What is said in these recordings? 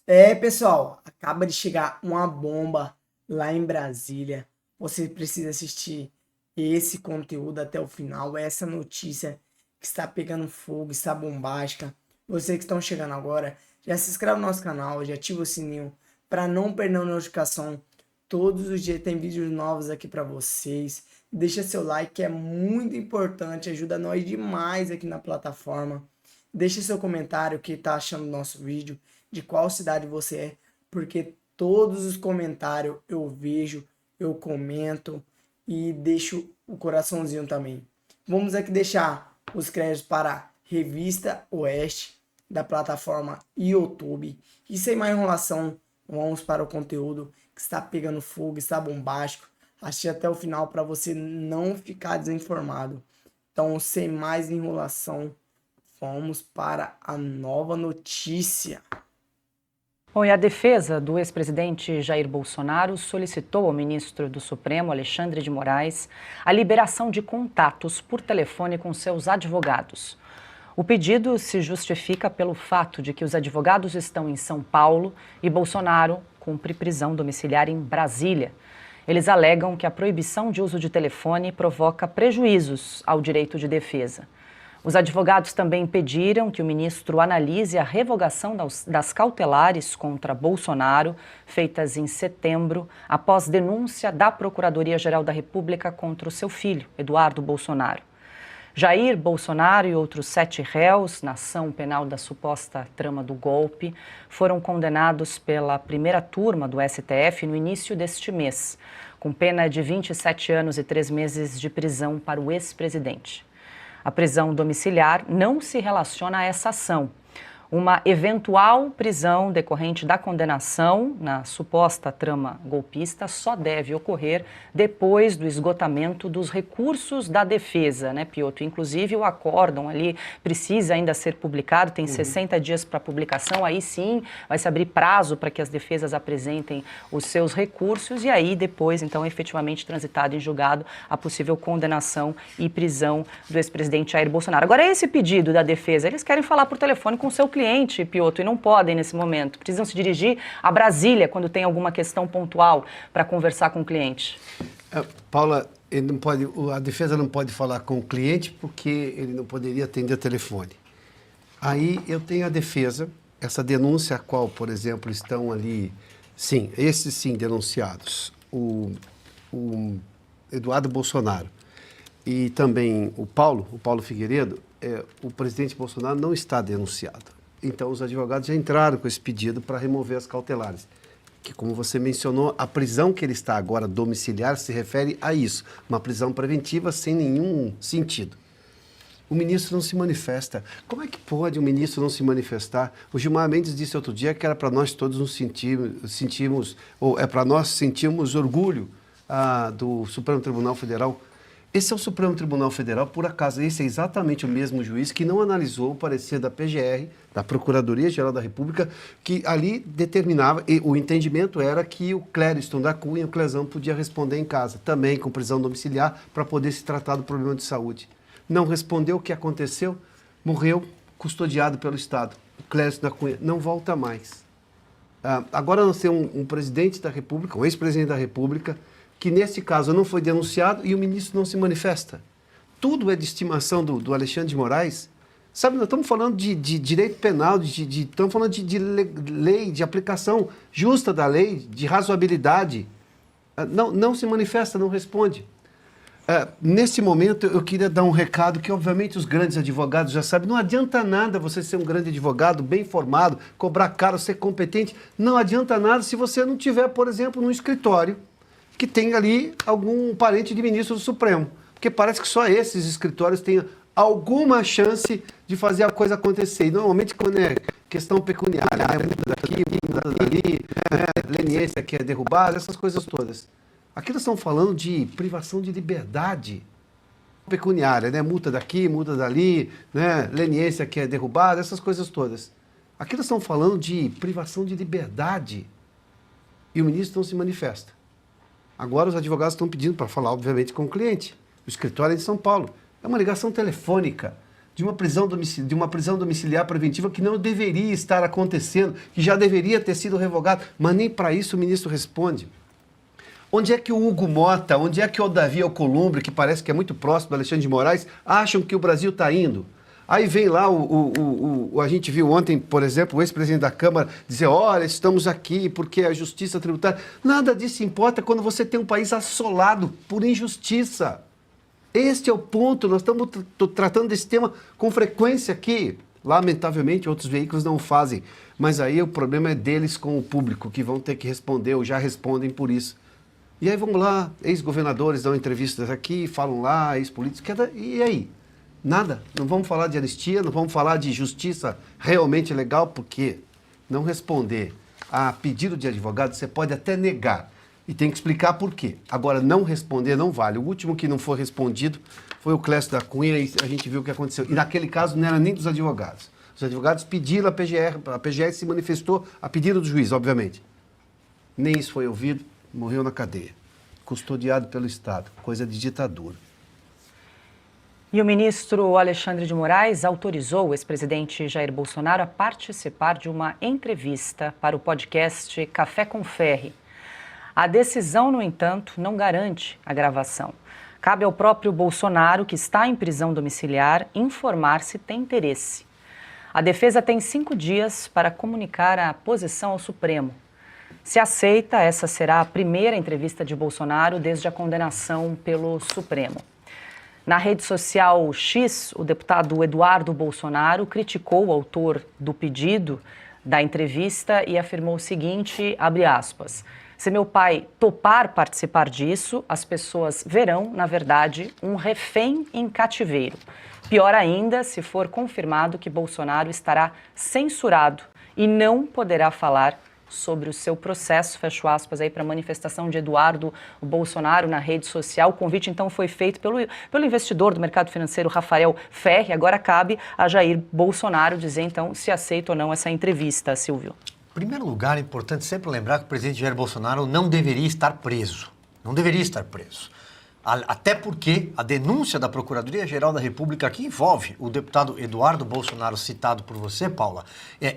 Pessoal, acaba de chegar uma bomba lá em Brasília. Você precisa assistir esse conteúdo até o final. Essa notícia que está pegando fogo, está bombástica. Você que estão chegando agora, já se inscreve no nosso canal, já ativa o sininho para não perder a notificação. Todos os dias tem vídeos novos aqui para vocês. Deixa seu like, que é muito importante, ajuda nós demais aqui na plataforma. Deixe seu comentário o que está achando do nosso vídeo, de qual cidade você é, porque todos os comentários eu vejo, eu comento e deixo o coraçãozinho também. Vamos aqui deixar os créditos para a Revista Oeste da plataforma YouTube. E sem mais enrolação, vamos para o conteúdo que está pegando fogo, está bombástico. Assiste até o final para você não ficar desinformado. Então, sem mais enrolação, vamos para a nova notícia. Bom, e a defesa do ex-presidente Jair Bolsonaro solicitou ao ministro do Supremo, Alexandre de Moraes, a liberação de contatos por telefone com seus advogados. O pedido se justifica pelo fato de que os advogados estão em São Paulo e Bolsonaro cumpre prisão domiciliar em Brasília. Eles alegam que a proibição de uso de telefone provoca prejuízos ao direito de defesa. Os advogados também pediram que o ministro analise a revogação das cautelares contra Bolsonaro, feitas em setembro, após denúncia da Procuradoria-Geral da República contra o seu filho, Eduardo Bolsonaro. Jair Bolsonaro e outros 7 réus na ação penal da suposta trama do golpe foram condenados pela primeira turma do STF no início deste mês, com pena de 27 anos e 3 meses de prisão para o ex-presidente. A prisão domiciliar não se relaciona a essa ação. Uma eventual prisão decorrente da condenação na suposta trama golpista só deve ocorrer depois do esgotamento dos recursos da defesa, né, Piotr? Inclusive, o acórdão ali precisa ainda ser publicado, tem 60 dias para publicação, aí sim vai se abrir prazo para que as defesas apresentem os seus recursos e aí depois, então, efetivamente transitado em julgado a possível condenação e prisão do ex-presidente Jair Bolsonaro. Agora, esse pedido da defesa, eles querem falar por telefone com o seu cliente, Piotr, e não podem nesse momento. Precisam se dirigir a Brasília quando tem alguma questão pontual para conversar com o cliente. Paula, ele não pode, a defesa não pode falar com o cliente porque ele não poderia atender telefone. Aí eu tenho a defesa, essa denúncia a qual, por exemplo, estão ali, sim, esses sim denunciados, o Eduardo Bolsonaro e também o Paulo Figueiredo, o presidente Bolsonaro não está denunciado. Então, os advogados já entraram com esse pedido para remover as cautelares. Que, como você mencionou, a prisão que ele está agora domiciliar se refere a isso. Uma prisão preventiva sem nenhum sentido. O ministro não se manifesta. Como é que pode o ministro não se manifestar? O Gilmar Mendes disse outro dia que era para nós todos nos sentirmos, ou é para nós sentirmos orgulho do Supremo Tribunal Federal. Esse é o Supremo Tribunal Federal, por acaso, esse é exatamente o mesmo juiz que não analisou o parecer da PGR, da Procuradoria-Geral da República, que ali determinava, e o entendimento era que o Clériston da Cunha, o Clesão, podia responder em casa, também com prisão domiciliar, para poder se tratar do problema de saúde. Não respondeu, o que aconteceu? Morreu custodiado pelo Estado. O Clériston da Cunha não volta mais. Agora nós temos um presidente da República, um ex-presidente da República, que nesse caso não foi denunciado e o ministro não se manifesta. Tudo é de estimação do Alexandre de Moraes. Sabe, nós estamos falando de direito penal, estamos falando de lei, de aplicação justa da lei, de razoabilidade. Não se manifesta, não responde. Nesse momento, eu queria dar um recado que, obviamente, os grandes advogados já sabem. Não adianta nada você ser um grande advogado, bem formado, cobrar caro, ser competente. Não adianta nada se você não tiver, por exemplo, num escritório que tem ali algum parente de ministro do Supremo. Porque parece que só esses escritórios têm alguma chance de fazer a coisa acontecer. E normalmente quando é questão pecuniária, muda daqui, muda dali, leniência que é derrubada, essas coisas todas. Aqui nós estamos falando de privação de liberdade pecuniária, né? Multa daqui, multa dali, né? Leniência que é derrubada, essas coisas todas. Aqui nós estamos falando de privação de liberdade e o ministro não se manifesta. Agora os advogados estão pedindo para falar, obviamente, com o cliente. O escritório é de São Paulo. É uma ligação telefônica. de uma prisão domiciliar preventiva que não deveria estar acontecendo, que já deveria ter sido revogado, mas nem para isso o ministro responde. Onde é que o Hugo Mota, onde é que o Davi Alcolumbre, que parece que é muito próximo do Alexandre de Moraes, acham que o Brasil está indo? Aí vem lá, a gente viu ontem, por exemplo, o ex-presidente da Câmara dizer, olha, estamos aqui porque a justiça tributária... Nada disso importa quando você tem um país assolado por injustiça. Este é o ponto, nós estamos tratando desse tema com frequência aqui. Lamentavelmente, outros veículos não fazem, mas aí o problema é deles com o público, que vão ter que responder ou já respondem por isso. E aí vamos lá, ex-governadores dão entrevistas aqui, falam lá, ex-políticos, e aí? Nada. Não vamos falar de anistia, não vamos falar de justiça realmente legal, porque não responder a pedido de advogado você pode até negar. E tem que explicar por quê. Agora, não responder não vale. O último que não foi respondido foi o Clécio da Cunha e a gente viu o que aconteceu. E naquele caso não era nem dos advogados. Os advogados pediram a PGR se manifestou a pedido do juiz, obviamente. Nem isso foi ouvido, morreu na cadeia. Custodiado pelo Estado, coisa de ditadura. E o ministro Alexandre de Moraes autorizou o ex-presidente Jair Bolsonaro a participar de uma entrevista para o podcast Café com Ferri. A decisão, no entanto, não garante a gravação. Cabe ao próprio Bolsonaro, que está em prisão domiciliar, informar se tem interesse. A defesa tem 5 dias para comunicar a posição ao Supremo. Se aceita, essa será a primeira entrevista de Bolsonaro desde a condenação pelo Supremo. Na rede social X, o deputado Eduardo Bolsonaro criticou o autor do pedido da entrevista e afirmou o seguinte, abre aspas, se meu pai topar participar disso, as pessoas verão, na verdade, um refém em cativeiro. Pior ainda, se for confirmado que Bolsonaro estará censurado e não poderá falar sobre o seu processo, fecho aspas, aí para a manifestação de Eduardo Bolsonaro na rede social. O convite, então, foi feito pelo investidor do mercado financeiro Rafael Ferri. Agora cabe a Jair Bolsonaro dizer, então, se aceita ou não essa entrevista, Silvio. Em primeiro lugar, é importante sempre lembrar que o presidente Jair Bolsonaro não deveria estar preso. Não deveria estar preso. Até porque a denúncia da Procuradoria-Geral da República, que envolve o deputado Eduardo Bolsonaro, citado por você, Paula,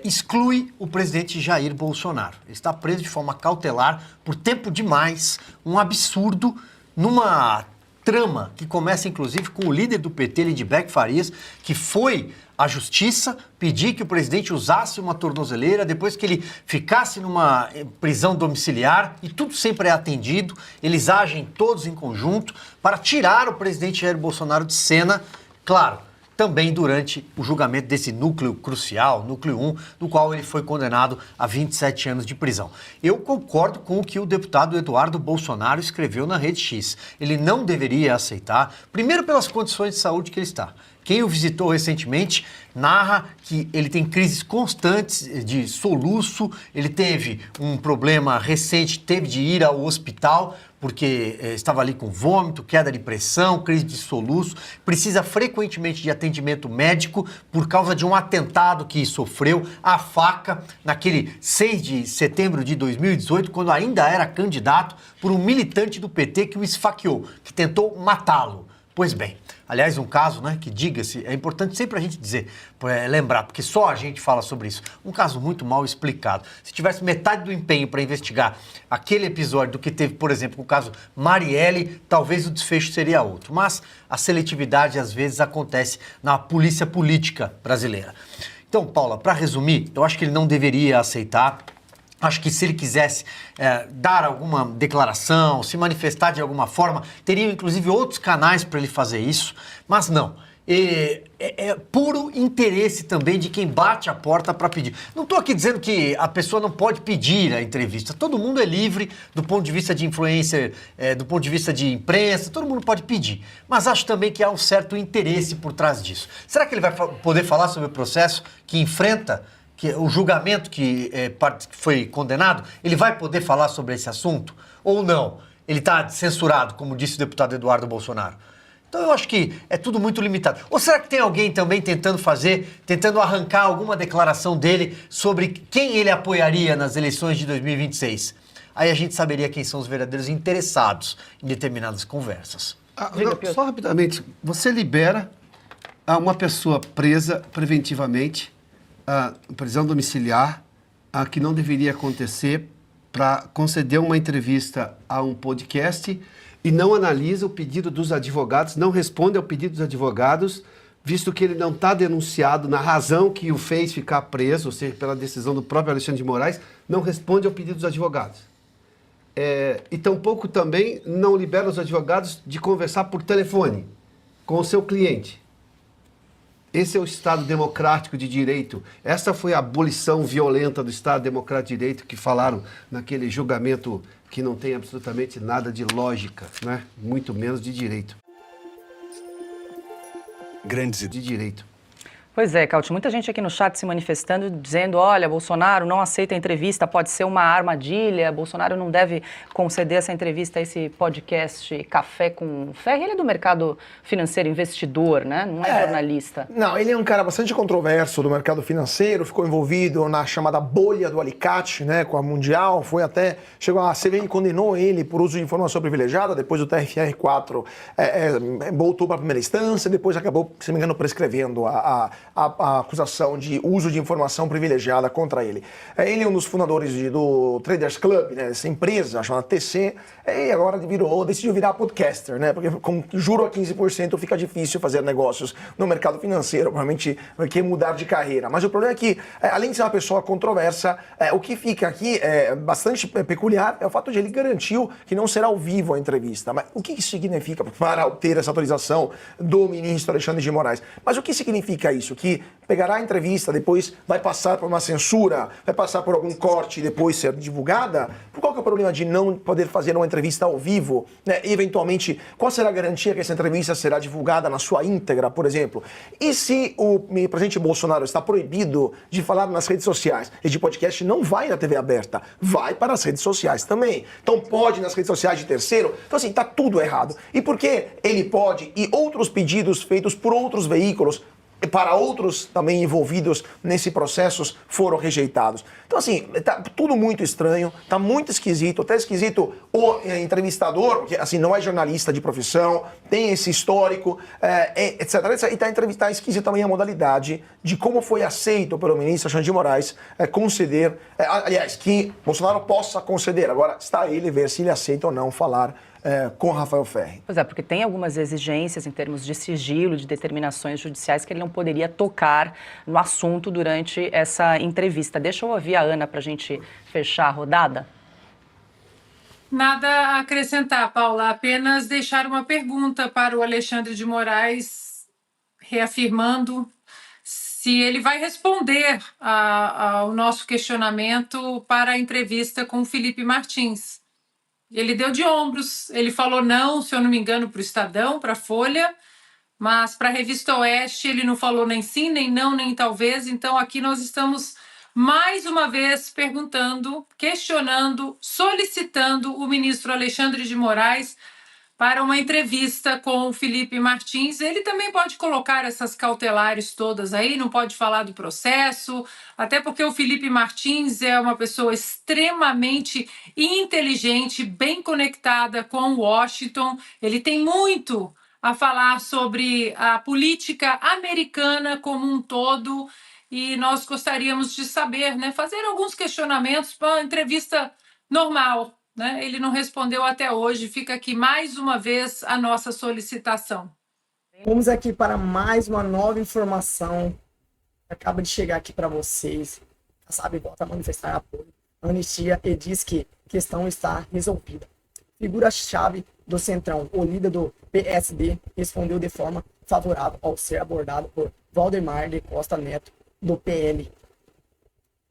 exclui o presidente Jair Bolsonaro. Ele está preso de forma cautelar por tempo demais, um absurdo, numa trama que começa, inclusive, com o líder do PT, Lindbergh Farias, que foi à justiça pedir que o presidente usasse uma tornozeleira, depois que ele ficasse numa prisão domiciliar, e tudo sempre é atendido, eles agem todos em conjunto para tirar o presidente Jair Bolsonaro de cena, claro, também durante o julgamento desse núcleo crucial, núcleo 1, no qual ele foi condenado a 27 anos de prisão. Eu concordo com o que o deputado Eduardo Bolsonaro escreveu na Rede X. Ele não deveria aceitar, primeiro pelas condições de saúde que ele está. Quem o visitou recentemente narra que ele tem crises constantes de soluço, ele teve um problema recente, teve de ir ao hospital porque estava ali com vômito, queda de pressão, crise de soluço, precisa frequentemente de atendimento médico por causa de um atentado que sofreu à faca naquele 6 de setembro de 2018, quando ainda era candidato por um militante do PT que o esfaqueou, que tentou matá-lo. Pois bem, aliás, um caso, né, que diga-se, é importante sempre a gente dizer, lembrar, porque só a gente fala sobre isso, um caso muito mal explicado. Se tivesse metade do empenho para investigar aquele episódio do que teve, por exemplo, o caso Marielle, talvez o desfecho seria outro. Mas a seletividade, às vezes, acontece na polícia política brasileira. Então, Paula, para resumir, eu acho que ele não deveria aceitar. Acho que se ele quisesse dar alguma declaração, se manifestar de alguma forma, teriam inclusive outros canais para ele fazer isso, mas não. É puro interesse também de quem bate a porta para pedir. Não estou aqui dizendo que a pessoa não pode pedir a entrevista. Todo mundo é livre do ponto de vista de influência, do ponto de vista de imprensa, todo mundo pode pedir. Mas acho também que há um certo interesse por trás disso. Será que ele vai poder falar sobre o processo que enfrenta, que o julgamento que foi condenado, ele vai poder falar sobre esse assunto? Ou não? Ele está censurado, como disse o deputado Eduardo Bolsonaro. Então eu acho que é tudo muito limitado. Ou será que tem alguém também tentando arrancar alguma declaração dele sobre quem ele apoiaria nas eleições de 2026? Aí a gente saberia quem são os verdadeiros interessados em determinadas conversas. Só rapidamente, você libera uma pessoa presa preventivamente, prisão domiciliar, que não deveria acontecer, para conceder uma entrevista a um podcast e não analisa o pedido dos advogados, não responde ao pedido dos advogados, visto que ele não está denunciado na razão que o fez ficar preso, ou seja, pela decisão do próprio Alexandre de Moraes, não responde ao pedido dos advogados. E tampouco também não libera os advogados de conversar por telefone com o seu cliente. Esse é o Estado democrático de direito. Essa foi a abolição violenta do Estado democrático de direito que falaram naquele julgamento que não tem absolutamente nada de lógica, né? Muito menos de direito. Grandes de direito. Pois é, Cauti, muita gente aqui no chat se manifestando, dizendo, olha, Bolsonaro não aceita a entrevista, pode ser uma armadilha, Bolsonaro não deve conceder essa entrevista a esse podcast Café com Ferro. Ele é do mercado financeiro, investidor, né? Não é jornalista. Não, ele é um cara bastante controverso do mercado financeiro, ficou envolvido na chamada bolha do alicate, né, com a Mundial, chegou a CVM condenou ele por uso de informação privilegiada, depois o TRF4 voltou para a primeira instância, depois acabou, se não me engano, prescrevendo a acusação de uso de informação privilegiada contra ele. Ele é um dos fundadores do Traders Club, né, essa empresa chamada TC, e agora decidiu virar podcaster, né, porque com juro a 15% fica difícil fazer negócios no mercado financeiro, provavelmente vai querer mudar de carreira. Mas o problema é que, além de ser uma pessoa controversa, o que fica aqui bastante peculiar é o fato de ele garantiu que não será ao vivo a entrevista. Mas o que isso significa para obter essa autorização do ministro Alexandre de Moraes? Mas o que significa isso? Que pegará a entrevista, depois vai passar por uma censura, vai passar por algum corte e depois ser divulgada? Qual que é o problema de não poder fazer uma entrevista ao vivo? Né? E, eventualmente, qual será a garantia que essa entrevista será divulgada na sua íntegra, por exemplo? E se o presidente Bolsonaro está proibido de falar nas redes sociais? Esse podcast não vai na TV aberta, vai para as redes sociais também. Então pode nas redes sociais de terceiro? Então assim, está tudo errado. E por que ele pode e outros pedidos feitos por outros veículos para outros também envolvidos nesse processo foram rejeitados? Então assim, tá tudo muito estranho, tá muito esquisito, até esquisito o entrevistador, porque assim, não é jornalista de profissão, tem esse histórico, etc, etc. E tá esquisito também a modalidade de como foi aceito pelo ministro Alexandre de Moraes conceder, aliás, que Bolsonaro possa conceder. Agora está ele ver se ele aceita ou não falar com Rafael Ferri. Pois é, porque tem algumas exigências em termos de sigilo, de determinações judiciais que ele não poderia tocar no assunto durante essa entrevista. Deixa eu ouvir a Ana para a gente fechar a rodada. Nada a acrescentar, Paula, apenas deixar uma pergunta para o Alexandre de Moraes, reafirmando se ele vai responder ao nosso questionamento para a entrevista com o Felipe Martins. Ele deu de ombros, ele falou não, se eu não me engano, para o Estadão, para a Folha, mas para a Revista Oeste ele não falou nem sim, nem não, nem talvez. Então aqui nós estamos mais uma vez perguntando, questionando, solicitando o ministro Alexandre de Moraes para uma entrevista com o Felipe Martins. Ele também pode colocar essas cautelares todas aí, não pode falar do processo, até porque o Felipe Martins é uma pessoa extremamente inteligente, bem conectada com Washington. Ele tem muito a falar sobre a política americana como um todo e nós gostaríamos de saber, né, fazer alguns questionamentos para uma entrevista normal. Né? Ele não respondeu até hoje, fica aqui mais uma vez a nossa solicitação. Vamos aqui para mais uma nova informação que acaba de chegar aqui para vocês. A Kassab volta a manifestar apoio à anistia e diz que a questão está resolvida. Figura-chave do Centrão, o líder do PSD, respondeu de forma favorável ao ser abordado por Valdemar de Costa Neto, do PL.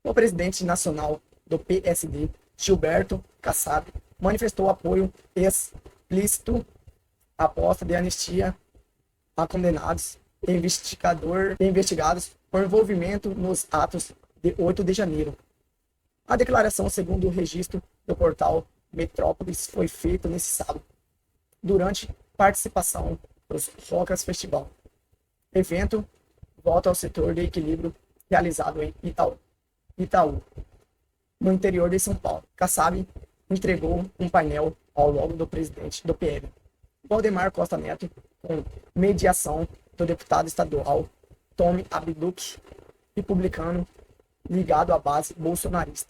O presidente nacional do PSD, Gilberto Kassab, manifestou apoio explícito à proposta de anistia a condenados e investigados por envolvimento nos atos de 8 de janeiro. A declaração, segundo o registro do portal Metrópolis, foi feita nesse sábado, durante participação dos Rocas Festival. Evento volta ao setor de equilíbrio realizado em Itaú, no interior de São Paulo. Kassab entregou um painel ao logo do presidente do PL, Valdemar Costa Neto, com mediação do deputado estadual Tommy Abduch, republicano ligado à base bolsonarista.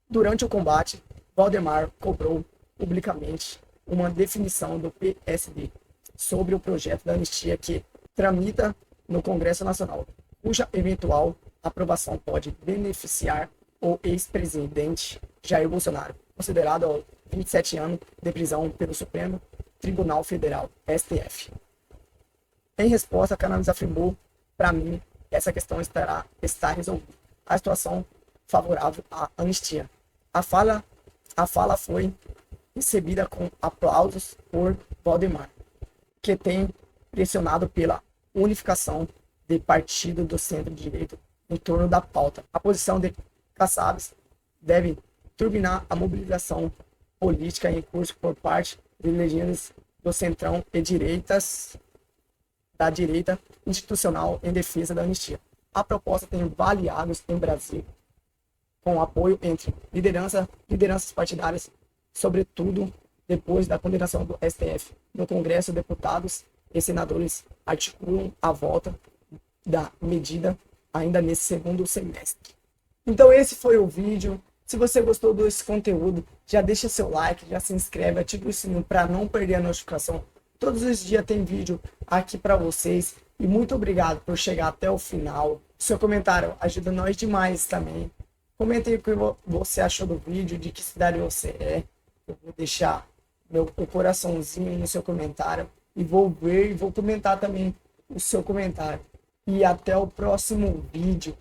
Durante o combate, Valdemar cobrou publicamente uma definição do PSD sobre o projeto da anistia que tramita no Congresso Nacional, cuja eventual aprovação pode beneficiar o ex-presidente Jair Bolsonaro, considerado aos 27 anos de prisão pelo Supremo Tribunal Federal, STF. Em resposta, Cannabis afirmou: para mim, essa questão está resolvida. A situação favorável à anistia. A fala foi recebida com aplausos por Valdemar, que tem pressionado pela unificação de partido do centro-direita em torno da pauta. A posição de Kassab deve turbinar a mobilização política em curso por parte de legendas do centrão e da direita institucional em defesa da anistia. A proposta tem aliados em Brasil, com apoio entre lideranças partidárias, sobretudo depois da condenação do STF. No Congresso, deputados e senadores articulam a volta da medida ainda nesse segundo semestre. Então esse foi o vídeo. Se você gostou desse conteúdo, já deixa seu like, já se inscreve, ativa o sininho para não perder a notificação. Todos os dias tem vídeo aqui para vocês. E muito obrigado por chegar até o final. Seu comentário ajuda nós demais também. Comente aí o que você achou do vídeo, de que cidade você é. Eu vou deixar o coraçãozinho no seu comentário. E vou ver e vou comentar também o seu comentário. E até o próximo vídeo.